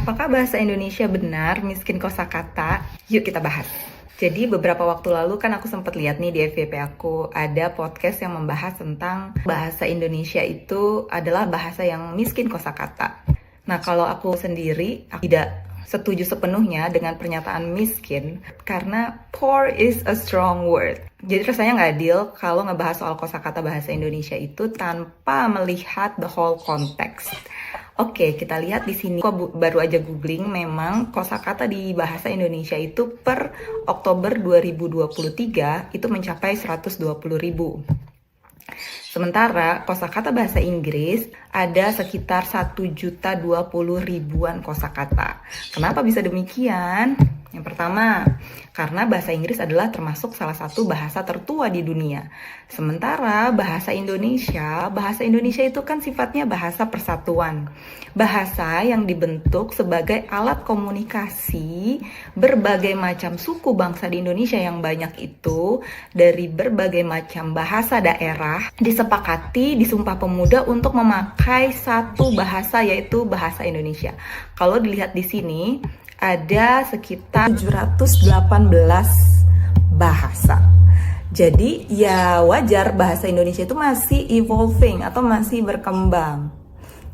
Apakah bahasa Indonesia benar miskin kosakata? Yuk kita bahas. Jadi beberapa waktu lalu kan aku sempat lihat nih di FYP aku ada podcast yang membahas tentang bahasa Indonesia itu adalah bahasa yang miskin kosakata. Nah, kalau aku sendiri aku tidak setuju sepenuhnya dengan pernyataan miskin karena poor is a strong word. Jadi rasanya nggak adil kalau ngebahas soal kosakata bahasa Indonesia itu tanpa melihat the whole context. Oke, kita lihat di sini. Aku baru aja googling, memang kosakata di bahasa Indonesia itu per Oktober 2023 itu mencapai 120.000. Sementara kosakata bahasa Inggris ada sekitar 1.020.000-an kosakata. Kenapa bisa demikian? Yang pertama, karena bahasa Inggris adalah termasuk salah satu bahasa tertua di dunia. Sementara bahasa Indonesia itu kan sifatnya bahasa persatuan. Bahasa yang dibentuk sebagai alat komunikasi berbagai macam suku bangsa di Indonesia yang banyak itu dari berbagai macam bahasa daerah disepakati di Sumpah Pemuda untuk memakai satu bahasa, yaitu bahasa Indonesia. Kalau dilihat di sini ada sekitar 718 bahasa. Jadi ya wajar bahasa Indonesia itu masih evolving atau masih berkembang.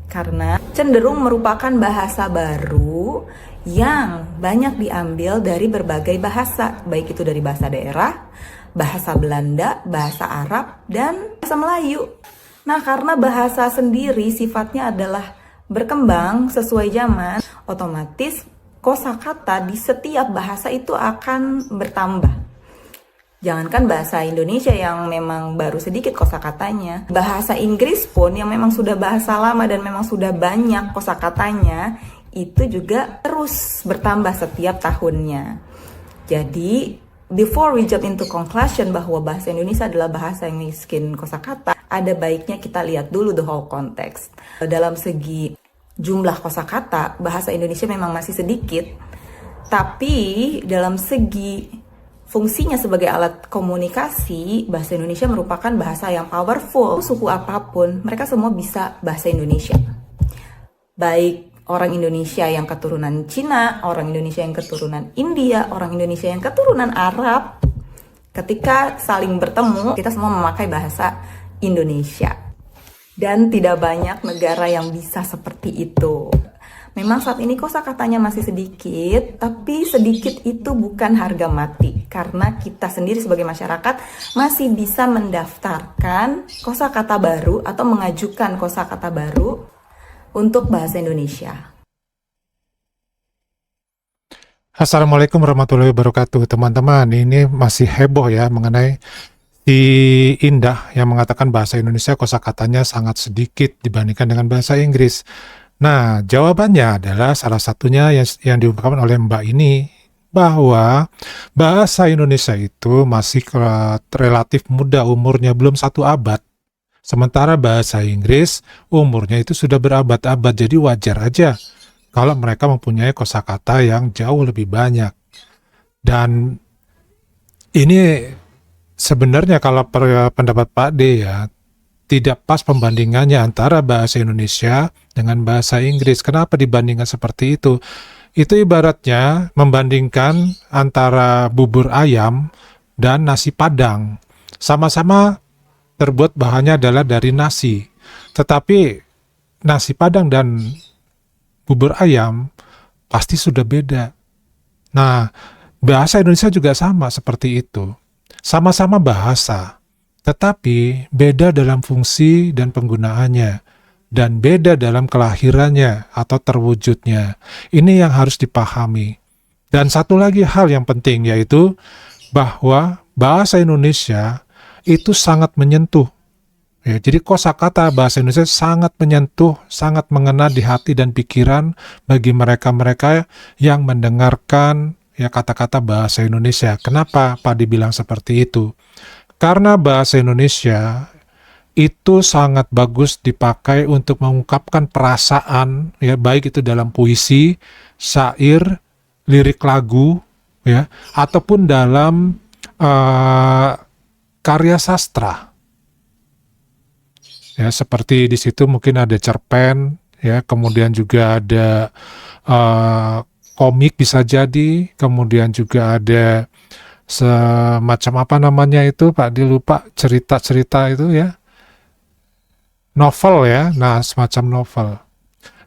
Karena cenderung merupakan bahasa baru yang banyak diambil dari berbagai bahasa. Baik itu dari bahasa daerah, bahasa Belanda, bahasa Arab, dan bahasa Melayu. Nah, karena bahasa sendiri sifatnya adalah berkembang sesuai zaman, otomatis kosakata di setiap bahasa itu akan bertambah. Jangankan bahasa Indonesia yang memang baru sedikit kosakatanya, bahasa Inggris pun yang memang sudah bahasa lama dan memang sudah banyak kosakatanya, itu juga terus bertambah setiap tahunnya. Jadi, before we jump into conclusion bahwa bahasa Indonesia adalah bahasa yang miskin kosakata, ada baiknya kita lihat dulu the whole context. Dalam segi jumlah kosakata, bahasa Indonesia memang masih sedikit, tapi dalam segi fungsinya sebagai alat komunikasi, bahasa Indonesia merupakan bahasa yang powerful. Suku apapun, mereka semua bisa bahasa Indonesia. Baik orang Indonesia yang keturunan Cina, orang Indonesia yang keturunan India, orang Indonesia yang keturunan Arab, ketika saling bertemu, kita semua memakai bahasa Indonesia. Dan tidak banyak negara yang bisa seperti itu. Memang saat ini kosakatanya masih sedikit, tapi sedikit itu bukan harga mati. Karena kita sendiri sebagai masyarakat masih bisa mendaftarkan kosakata baru atau mengajukan kosakata baru untuk bahasa Indonesia. Assalamualaikum warahmatullahi wabarakatuh. Teman-teman, ini masih heboh ya mengenai si Indah yang mengatakan bahasa Indonesia kosakatanya sangat sedikit dibandingkan dengan bahasa Inggris. Nah, jawabannya adalah salah satunya yang diungkapkan oleh Mbak ini, bahwa bahasa Indonesia itu masih relatif muda, umurnya belum 1 abad. Sementara bahasa Inggris umurnya itu sudah berabad-abad, jadi wajar aja kalau mereka mempunyai kosakata yang jauh lebih banyak. Dan ini sebenarnya kalau pendapat Pak D ya, tidak pas pembandingannya antara bahasa Indonesia dengan bahasa Inggris. Kenapa dibandingkan seperti itu? Itu ibaratnya membandingkan antara bubur ayam dan nasi padang. Sama-sama terbuat bahannya adalah dari nasi. Tetapi nasi padang dan bubur ayam pasti sudah beda. Nah, bahasa Indonesia juga sama seperti itu. Sama-sama bahasa, tetapi beda dalam fungsi dan penggunaannya, dan beda dalam kelahirannya atau terwujudnya. Ini yang harus dipahami. Dan satu lagi hal yang penting, yaitu bahwa bahasa Indonesia itu sangat menyentuh. Ya, jadi kosakata bahasa Indonesia sangat menyentuh, sangat mengena di hati dan pikiran bagi mereka-mereka yang mendengarkan ya kata-kata bahasa Indonesia. Kenapa Pak dibilang seperti itu? Karena bahasa Indonesia itu sangat bagus dipakai untuk mengungkapkan perasaan, ya baik itu dalam puisi, syair, lirik lagu, ya ataupun dalam karya sastra. Ya seperti di situ mungkin ada cerpen, ya kemudian juga ada komik bisa jadi, kemudian juga ada semacam apa namanya itu, Pak Di lupa, cerita-cerita itu ya, novel ya, nah semacam novel.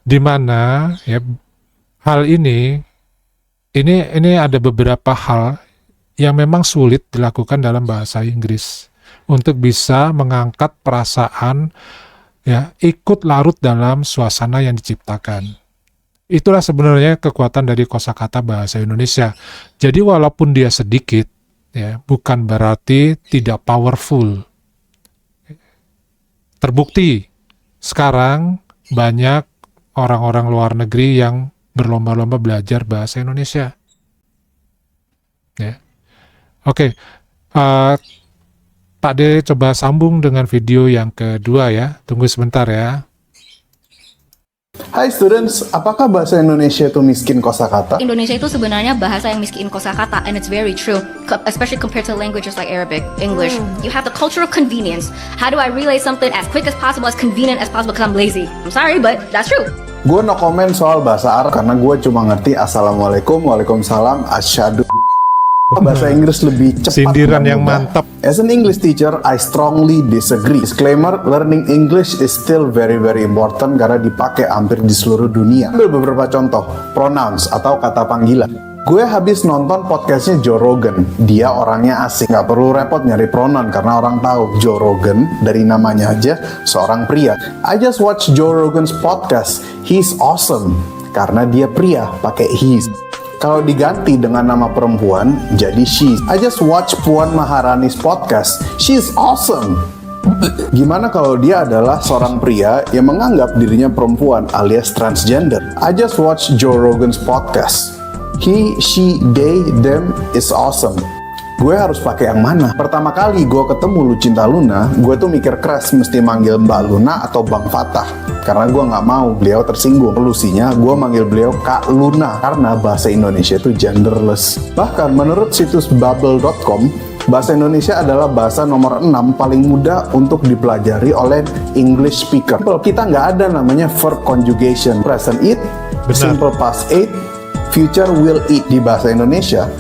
Di mana ya hal ini ada beberapa hal yang memang sulit dilakukan dalam bahasa Inggris untuk bisa mengangkat perasaan ya, ikut larut dalam suasana yang diciptakan. Itulah sebenarnya kekuatan dari kosakata bahasa Indonesia. Jadi walaupun dia sedikit ya, bukan berarti tidak powerful. Terbukti sekarang banyak orang-orang luar negeri yang berlomba-lomba belajar bahasa Indonesia. Ya. Oke, Pak D coba sambung dengan video yang kedua ya. Tunggu sebentar ya. Hai students, apakah bahasa Indonesia itu miskin kosakata? Indonesia itu sebenarnya bahasa yang miskin kosakata, and it's very true, especially compared to languages like Arabic, English. You have the cultural convenience. How do I relay something as quick as possible, as convenient as possible, because I'm lazy? I'm sorry, but that's true. Gue no comment soal bahasa Arab karena gue cuma ngerti Assalamualaikum, Waalaikumsalam, Asyhadu. Bahasa Inggris lebih cepat. Sindiran dan yang mudah. mantap. As an English teacher, I strongly disagree. Disclaimer, learning English is still very important karena dipakai hampir di seluruh dunia. Ambil beberapa contoh, pronouns atau kata panggilan. Gue habis nonton podcastnya Joe Rogan. Dia orangnya asik, nggak perlu repot nyari pronoun karena orang tahu Joe Rogan dari namanya aja seorang pria. I just watch Joe Rogan's podcast. He's awesome karena dia pria, pakai he's. Kalau diganti dengan nama perempuan, jadi she. I just watch Puan Maharani's podcast. She's awesome. Gimana kalau dia adalah seorang pria yang menganggap dirinya perempuan alias transgender? I just watch Joe Rogan's podcast. He, she, they, them is awesome. Gue harus pakai yang mana? Pertama kali gue ketemu Lucinta Luna, gue tuh mikir keras mesti manggil Mbak Luna atau Bang Fatah. Karena gue nggak mau beliau tersinggung. Solusinya gue manggil beliau Kak Luna karena bahasa Indonesia itu genderless. Bahkan menurut situs bubble.com, bahasa Indonesia adalah bahasa nomor 6 paling mudah untuk dipelajari oleh English speaker. Kita nggak ada namanya verb conjugation. Present eat, Benar. simple past ate, future will eat. Di bahasa Indonesia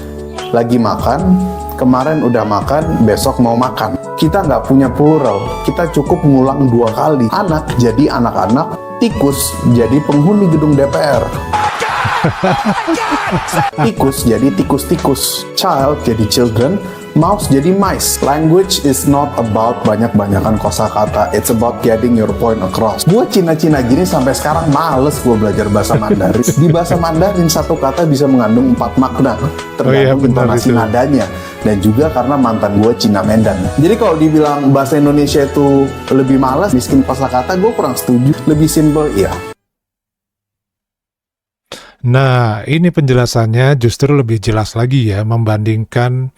lagi makan, kemarin udah makan, besok mau makan. Kita nggak punya plural, kita cukup ngulang 2 kali. Anak jadi anak-anak, tikus jadi penghuni gedung DPR. Tikus jadi tikus-tikus, child jadi children, mouse jadi mice. Language is not about banyak-banyakan kosakata, it's about getting your point across. Gue Cina-Cina gini sampai sekarang males gue belajar bahasa Mandarin. Di bahasa Mandarin satu kata bisa mengandung 4 makna, tergantung intonasi nadanya. Dan juga karena mantan gue Cina Medan. Jadi kalau dibilang bahasa Indonesia itu lebih malas, miskin kosakata, gue kurang setuju. Lebih simple, ya. Nah, ini penjelasannya justru lebih jelas lagi ya, membandingkan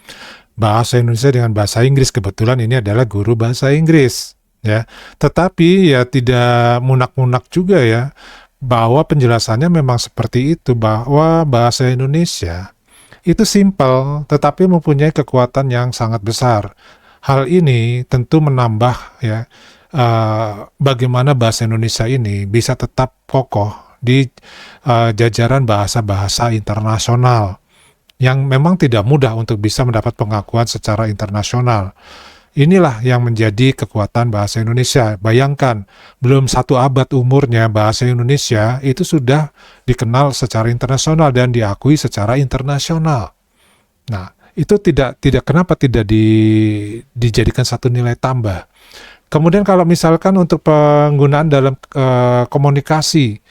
bahasa Indonesia dengan bahasa Inggris. Kebetulan ini adalah guru bahasa Inggris, ya. Tetapi ya tidak munak-munak juga ya, bahwa penjelasannya memang seperti itu, bahwa bahasa Indonesia itu simpel, tetapi mempunyai kekuatan yang sangat besar. Hal ini tentu menambah ya, bagaimana bahasa Indonesia ini bisa tetap kokoh di jajaran bahasa-bahasa internasional yang memang tidak mudah untuk bisa mendapat pengakuan secara internasional. Inilah yang menjadi kekuatan bahasa Indonesia. Bayangkan, belum 1 abad umurnya bahasa Indonesia itu sudah dikenal secara internasional dan diakui secara internasional. Nah, itu tidak kenapa tidak dijadikan satu nilai tambah. Kemudian kalau misalkan untuk penggunaan dalam komunikasi,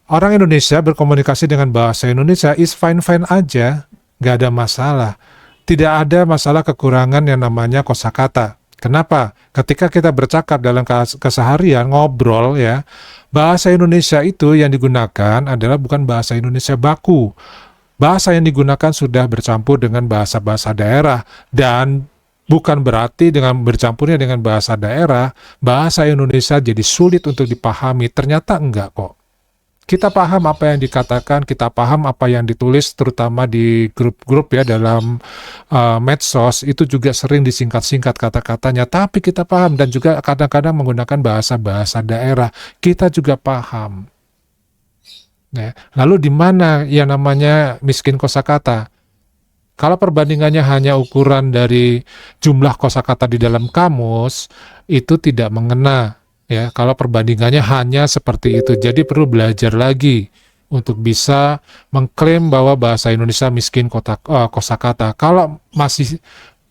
orang Indonesia berkomunikasi dengan bahasa Indonesia is fine-fine aja, nggak ada masalah. Tidak ada masalah kekurangan yang namanya kosakata. Kenapa? Ketika kita bercakap dalam keseharian, ngobrol ya, bahasa Indonesia itu yang digunakan adalah bukan bahasa Indonesia baku. Bahasa yang digunakan sudah bercampur dengan bahasa-bahasa daerah, dan bukan berarti dengan bercampurnya dengan bahasa daerah, bahasa Indonesia jadi sulit untuk dipahami. Ternyata enggak kok. Kita paham apa yang dikatakan, kita paham apa yang ditulis, terutama di grup-grup ya dalam medsos, itu juga sering disingkat-singkat kata-katanya, tapi kita paham, dan juga kadang-kadang menggunakan bahasa-bahasa daerah, kita juga paham. Ya. Lalu di mana yang namanya miskin kosakata? Kalau perbandingannya hanya ukuran dari jumlah kosakata di dalam kamus, itu tidak mengena. Ya, kalau perbandingannya hanya seperti itu, jadi perlu belajar lagi untuk bisa mengklaim bahwa bahasa Indonesia miskin kosakata. Kalau masih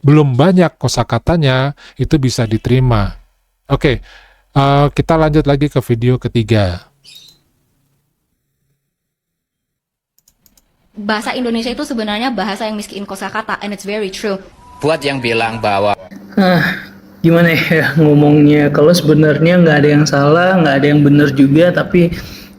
belum banyak kosakatanya, itu bisa diterima. Oke, kita lanjut lagi ke video ketiga. Bahasa Indonesia itu sebenarnya bahasa yang miskin kosakata, and it's very true. Buat yang bilang bahwa Gimana ya ngomongnya, kalau sebenarnya nggak ada yang salah, nggak ada yang benar juga, tapi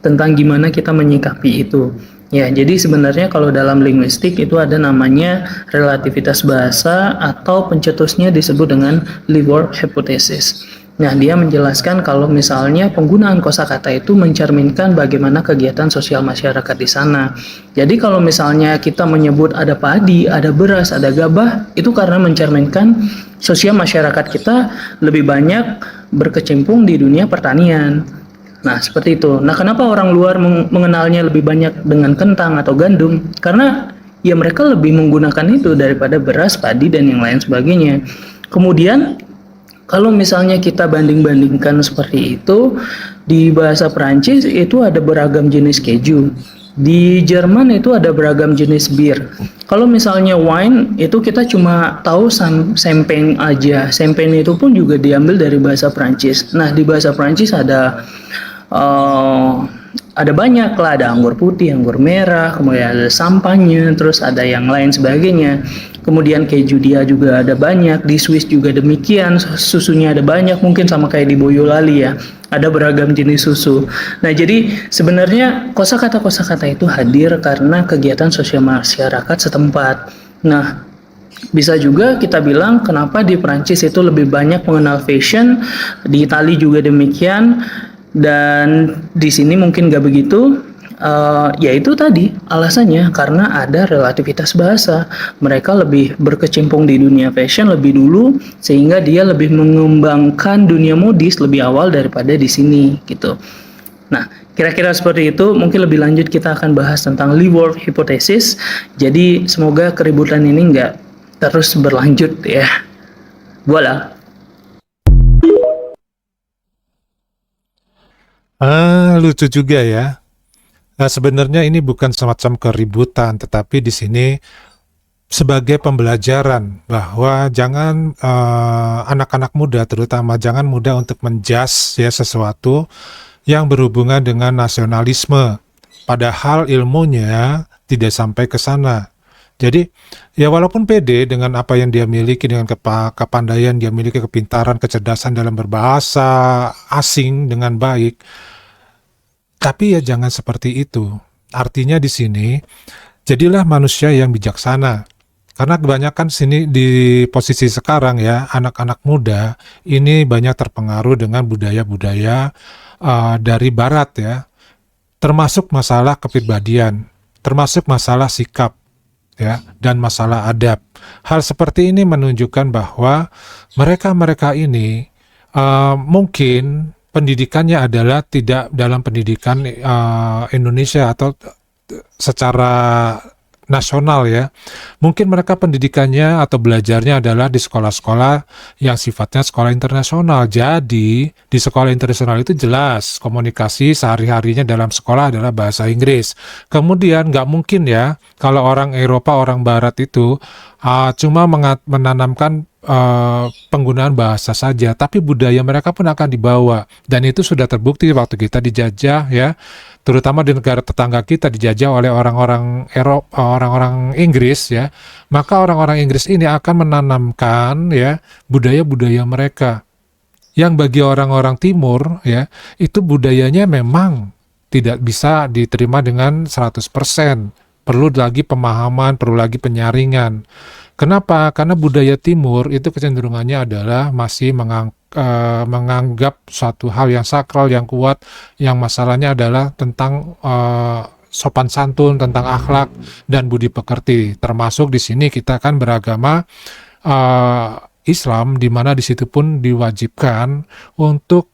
tentang gimana kita menyikapi itu. Ya, jadi sebenarnya kalau dalam linguistik itu ada namanya relativitas bahasa atau pencetusnya disebut dengan Liverwort hypothesis. Nah, dia menjelaskan kalau misalnya penggunaan kosakata itu mencerminkan bagaimana kegiatan sosial masyarakat di sana. Jadi kalau misalnya kita menyebut ada padi, ada beras, ada gabah, itu karena mencerminkan sosial masyarakat kita lebih banyak berkecimpung di dunia pertanian. Nah, seperti itu. Nah, kenapa orang luar mengenalnya lebih banyak dengan kentang atau gandum? Karena ya mereka lebih menggunakan itu daripada beras, padi, dan yang lain sebagainya. Kemudian kalau misalnya kita banding-bandingkan seperti itu, di bahasa Perancis itu ada beragam jenis keju. Di Jerman itu ada beragam jenis bir. Kalau misalnya wine itu kita cuma tahu champagne aja. Champagne itu pun juga diambil dari bahasa Perancis. Nah, di bahasa Perancis ada banyak lah, ada anggur putih, anggur merah, kemudian ada sampanye, terus ada yang lain sebagainya. Kemudian keju dia juga ada banyak, di Swiss juga demikian, susunya ada banyak, mungkin sama kayak di Boyolali ya, ada beragam jenis susu. Nah, jadi sebenarnya kosakata-kosakata itu hadir karena kegiatan sosial masyarakat setempat. Nah, bisa juga kita bilang kenapa di Perancis itu lebih banyak mengenal fashion, di Italia juga demikian, dan di sini mungkin nggak begitu. Yaitu tadi alasannya karena ada relativitas bahasa. Mereka lebih berkecimpung di dunia fashion lebih dulu, sehingga dia lebih mengembangkan dunia modis lebih awal daripada di sini gitu. Nah, kira-kira seperti itu. Mungkin lebih lanjut kita akan bahas tentang Liverwort hypothesis. Jadi semoga keributan ini nggak terus berlanjut ya. Voila. Lucu juga ya. Nah, sebenarnya ini bukan semacam keributan, tetapi di sini sebagai pembelajaran bahwa jangan anak-anak muda terutama jangan mudah untuk menjudge ya sesuatu yang berhubungan dengan nasionalisme, padahal ilmunya tidak sampai ke sana. Jadi ya walaupun pede dengan apa yang dia miliki, dengan kepandaian dia miliki, kepintaran, kecerdasan dalam berbahasa asing dengan baik, tapi ya jangan seperti itu. Artinya di sini, jadilah manusia yang bijaksana. Karena kebanyakan sini di posisi sekarang ya, anak-anak muda ini banyak terpengaruh dengan budaya-budaya dari barat ya. Termasuk masalah kepribadian, termasuk masalah sikap ya, dan masalah adab. Hal seperti ini menunjukkan bahwa mereka-mereka ini mungkin pendidikannya adalah tidak dalam pendidikan Indonesia atau secara nasional ya. Mungkin mereka pendidikannya atau belajarnya adalah di sekolah-sekolah yang sifatnya sekolah internasional. Jadi di sekolah internasional itu jelas komunikasi sehari-harinya dalam sekolah adalah bahasa Inggris. Kemudian nggak mungkin ya kalau orang Eropa, orang Barat itu cuma menanamkan penggunaan bahasa saja, tapi budaya mereka pun akan dibawa, dan itu sudah terbukti waktu kita dijajah ya, terutama di negara tetangga kita dijajah oleh orang-orang Eropa, orang-orang Inggris ya, maka orang-orang Inggris ini akan menanamkan ya budaya-budaya mereka, yang bagi orang-orang Timur ya itu budayanya memang tidak bisa diterima dengan 100%. Perlu lagi pemahaman, perlu lagi penyaringan. Kenapa? Karena budaya Timur itu kecenderungannya adalah masih menganggap suatu hal yang sakral, yang kuat, yang masalahnya adalah tentang sopan santun, tentang akhlak dan budi pekerti. Termasuk di sini kita kan beragama Islam, di mana di situ pun diwajibkan untuk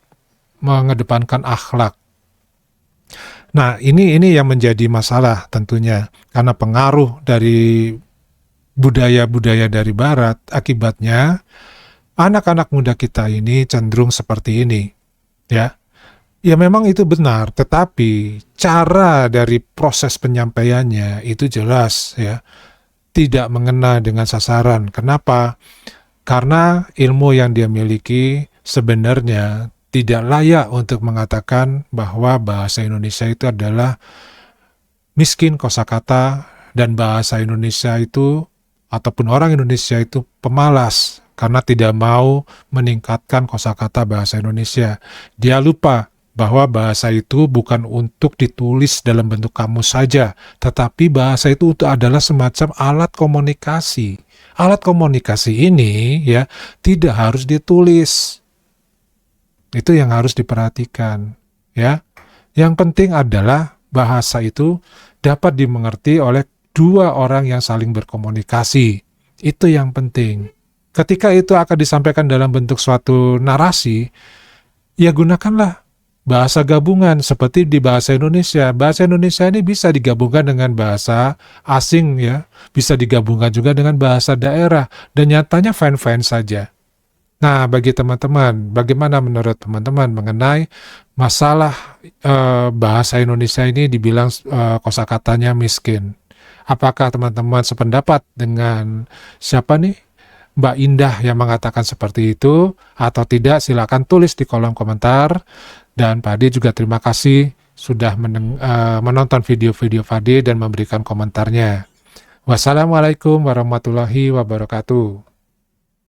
mengedepankan akhlak. Nah, ini yang menjadi masalah tentunya karena pengaruh dari budaya-budaya dari barat, akibatnya anak-anak muda kita ini cenderung seperti ini, ya. Ya memang itu benar, tetapi cara dari proses penyampaiannya itu jelas ya, tidak mengena dengan sasaran. Kenapa? Karena ilmu yang dia miliki sebenarnya tidak layak untuk mengatakan bahwa bahasa Indonesia itu adalah miskin kosakata dan bahasa Indonesia itu ataupun orang Indonesia itu pemalas karena tidak mau meningkatkan kosakata bahasa Indonesia. Dia lupa bahwa bahasa itu bukan untuk ditulis dalam bentuk kamus saja, tetapi bahasa itu adalah semacam alat komunikasi. Alat komunikasi ini ya tidak harus ditulis. Itu yang harus diperhatikan, ya. Yang penting adalah bahasa itu dapat dimengerti oleh dua orang yang saling berkomunikasi. Itu yang penting. Ketika itu akan disampaikan dalam bentuk suatu narasi, ya gunakanlah bahasa gabungan seperti di bahasa Indonesia. Bahasa Indonesia ini bisa digabungkan dengan bahasa asing ya, bisa digabungkan juga dengan bahasa daerah dan nyatanya fine-fine saja. Nah, bagi teman-teman, bagaimana menurut teman-teman mengenai masalah bahasa Indonesia ini dibilang kosakatanya miskin? Apakah teman-teman sependapat dengan siapa nih? Mbak Indah yang mengatakan seperti itu atau tidak? Silakan tulis di kolom komentar. Dan Pak Ade juga terima kasih sudah menonton video-video Pak Ade dan memberikan komentarnya. Wassalamualaikum warahmatullahi wabarakatuh.